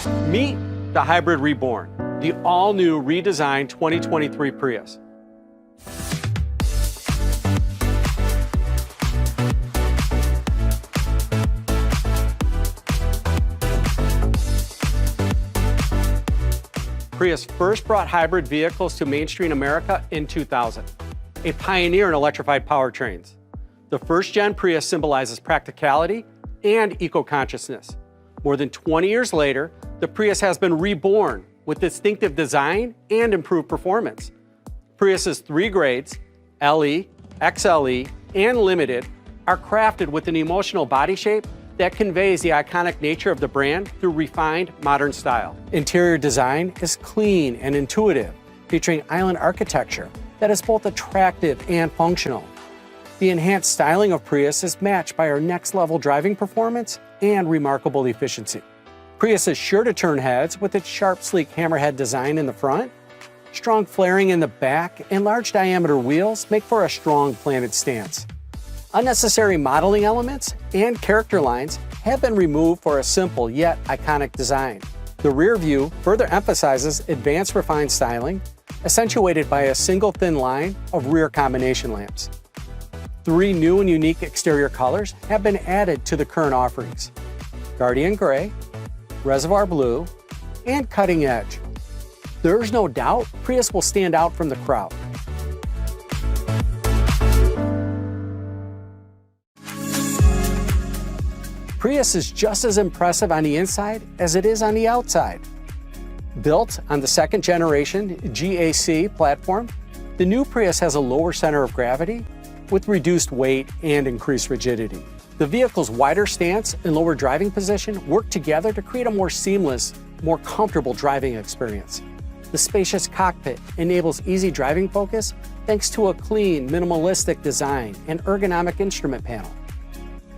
Meet the hybrid Reborn, the all-new redesigned 2023 Prius. Prius first brought hybrid vehicles to mainstream America in 2000, a pioneer in electrified powertrains. The first-gen Prius symbolizes practicality and eco-consciousness. More than 20 years later, the Prius has been reborn with distinctive design and improved performance. Prius's 3 grades, LE, XLE, and Limited, are crafted with an emotional body shape that conveys the iconic nature of the brand through refined, modern style. Interior design is clean and intuitive, featuring island architecture that is both attractive and functional. The enhanced styling of Prius is matched by our next-level driving performance and remarkable efficiency. Prius is sure to turn heads with its sharp, sleek hammerhead design in the front. Strong flaring in the back and large diameter wheels make for a strong planted stance. Unnecessary modeling elements and character lines have been removed for a simple yet iconic design. The rear view further emphasizes advanced refined styling, accentuated by a single thin line of rear combination lamps. 3 new and unique exterior colors have been added to the current offerings: Guardian Gray, Reservoir Blue, and Cutting Edge. There's no doubt Prius will stand out from the crowd. Prius is just as impressive on the inside as it is on the outside. Built on the second generation GAC platform, the new Prius has a lower center of gravity with reduced weight and increased rigidity. The vehicle's wider stance and lower driving position work together to create a more seamless, more comfortable driving experience. The spacious cockpit enables easy driving focus thanks to a clean, minimalistic design and ergonomic instrument panel.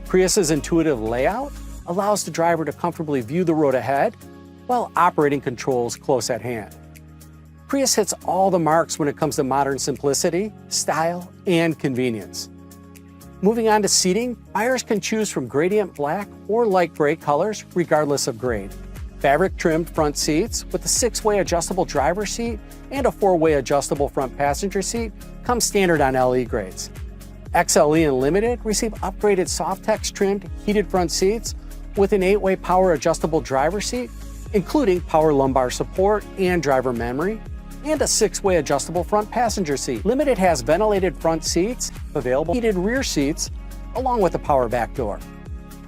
Prius's intuitive layout allows the driver to comfortably view the road ahead while operating controls close at hand. Prius hits all the marks when it comes to modern simplicity, style, and convenience. Moving on to seating, buyers can choose from gradient black or light gray colors regardless of grade. Fabric-trimmed front seats with a 6-way adjustable driver's seat and a 4-way adjustable front passenger seat come standard on LE grades. XLE and Limited receive upgraded Softex trimmed heated front seats with an 8-way power adjustable driver's seat, including power lumbar support and driver memory, and a 6-way adjustable front passenger seat. Limited has ventilated front seats, available heated rear seats, along with a power back door.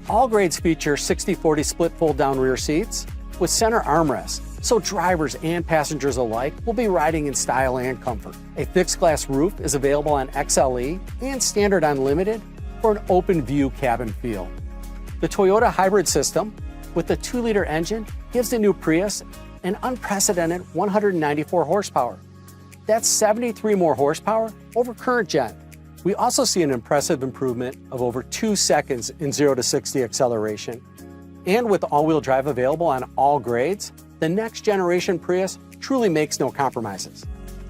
All grades feature 60/40 split fold-down rear seats with center armrests, so drivers and passengers alike will be riding in style and comfort. A fixed glass roof is available on XLE and standard on Limited for an open view cabin feel. The Toyota hybrid system with the 2-liter engine gives the new Prius an unprecedented 194 horsepower. That's 73 more horsepower over current gen. We also see an impressive improvement of over 2 seconds in 0 to 60 acceleration. And with all-wheel drive available on all grades, the next generation Prius truly makes no compromises.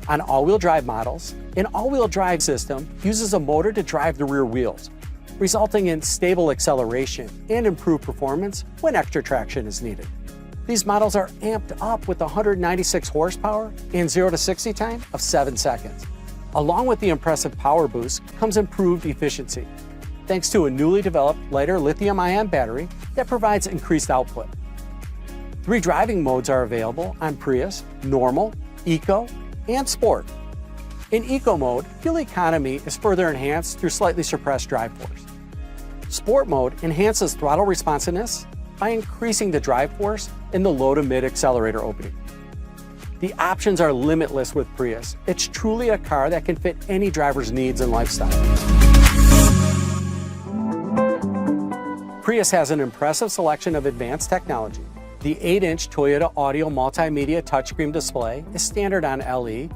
On all-wheel drive models, an all-wheel drive system uses a motor to drive the rear wheels, resulting in stable acceleration and improved performance when extra traction is needed. These models are amped up with 196 horsepower and 0 to 60 time of 7 seconds. Along with the impressive power boost comes improved efficiency, thanks to a newly developed lighter lithium-ion battery that provides increased output. 3 driving modes are available on Prius: Normal, Eco, and Sport. In Eco mode, fuel economy is further enhanced through slightly suppressed drive force. Sport mode enhances throttle responsiveness by increasing the drive force in the low to mid accelerator opening. The options are limitless with Prius. It's truly a car that can fit any driver's needs and lifestyle. Prius has an impressive selection of advanced technology. The 8-inch Toyota Audio Multimedia touchscreen display is standard on LE,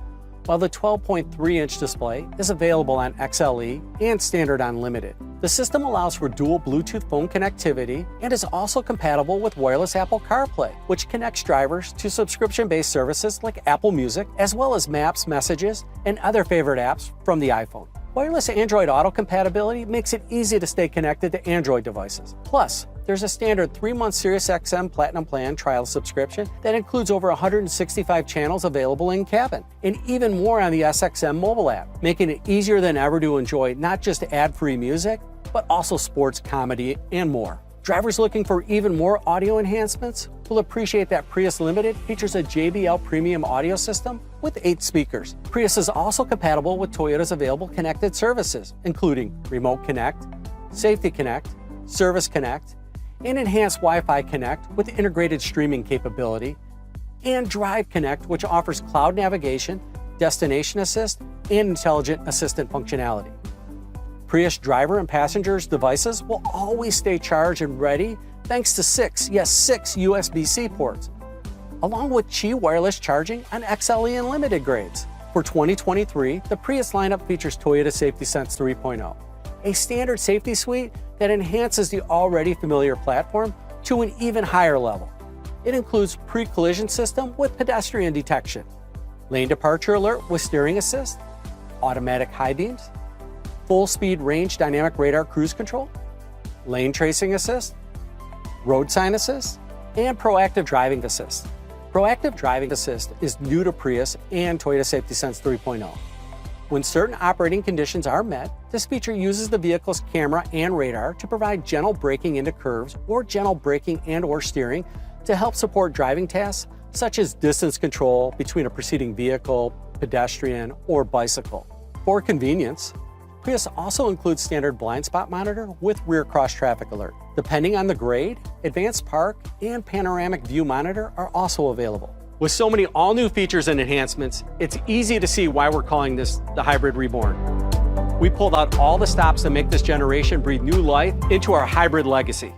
while the 12.3-inch display is available on XLE and standard on Limited. The system allows for dual Bluetooth phone connectivity and is also compatible with wireless Apple CarPlay, which connects drivers to subscription-based services like Apple Music, as well as Maps, Messages, and other favorite apps from the iPhone. Wireless Android Auto compatibility makes it easy to stay connected to Android devices. Plus, there's a standard 3-month SiriusXM Platinum Plan trial subscription that includes over 165 channels available in cabin, and even more on the SXM mobile app, making it easier than ever to enjoy not just ad-free music, but also sports, comedy, and more. Drivers looking for even more audio enhancements will appreciate that Prius Limited features a JBL premium audio system with 8 speakers. Prius is also compatible with Toyota's available connected services, including Remote Connect, Safety Connect, Service Connect, and Enhanced Wi-Fi Connect with integrated streaming capability, and Drive Connect, which offers cloud navigation, destination assist, and intelligent assistant functionality. Prius driver and passengers' devices will always stay charged and ready thanks to 6 USB-C ports, along with Qi wireless charging on XLE and limited grades. For 2023, the Prius lineup features Toyota Safety Sense 3.0, a standard safety suite that enhances the already familiar platform to an even higher level. It includes pre-collision system with pedestrian detection, lane departure alert with steering assist, automatic high beams, full speed range dynamic radar cruise control, lane tracing assist, road sign assist, and proactive driving assist. Proactive driving assist is new to Prius and Toyota Safety Sense 3.0. When certain operating conditions are met, this feature uses the vehicle's camera and radar to provide gentle braking into curves or gentle braking and/or steering to help support driving tasks such as distance control between a preceding vehicle, pedestrian, or bicycle. For convenience, Prius also includes standard blind spot monitor with rear cross traffic alert. Depending on the grade, advanced park and panoramic view monitor are also available. With so many all-new features and enhancements, it's easy to see why we're calling this the Hybrid Reborn. We pulled out all the stops that make this generation breathe new life into our hybrid legacy.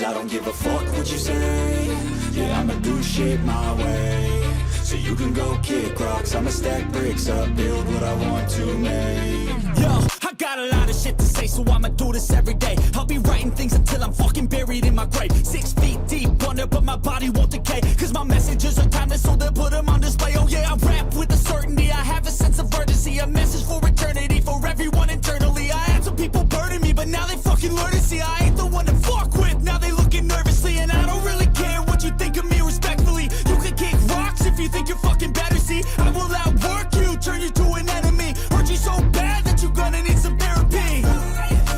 I don't give a fuck what you say. Yeah, I'ma do shit my way. So you can go kick rocks, I'ma stack bricks up, build what I want to make. Yo, I got a lot of shit to say, so I'ma do this every day. I'll be writing things until I'm fucking buried in my grave. 6 feet deep under, but my body won't decay. Cause my messages are timeless, so they'll put them on display. Oh yeah, I rap with a certainty, I have a sense of urgency. A message for eternity, for everyone internally. I had some people burning me, but now they fucking learn to see I ain't the one to fuck with. Now they looking nervously, and I don't really care what you think of me respectfully. You can kick rocks if you think you're fucking better, see. I will outwork you, turn you to an enemy. Hurt you so bad that you're gonna need some therapy.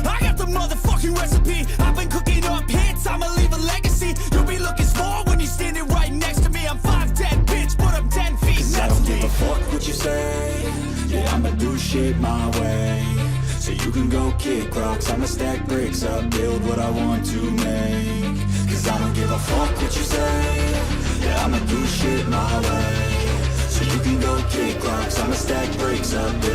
I got the motherfucking recipe. I've been cooking up hits, I'ma leave a legacy. You'll be looking small when you're standing right next to me. I'm 5'10", bitch, but I'm 10 feet. I don't give a fuck what you say. Yeah, I'ma do shit my way. so you can go kick rocks. I'ma stack bricks up, build what I want to make. Cause I don't give a fuck what you say. Yeah, I'ma do shit my way, so you can go kick rocks. I'ma stack bricks up, build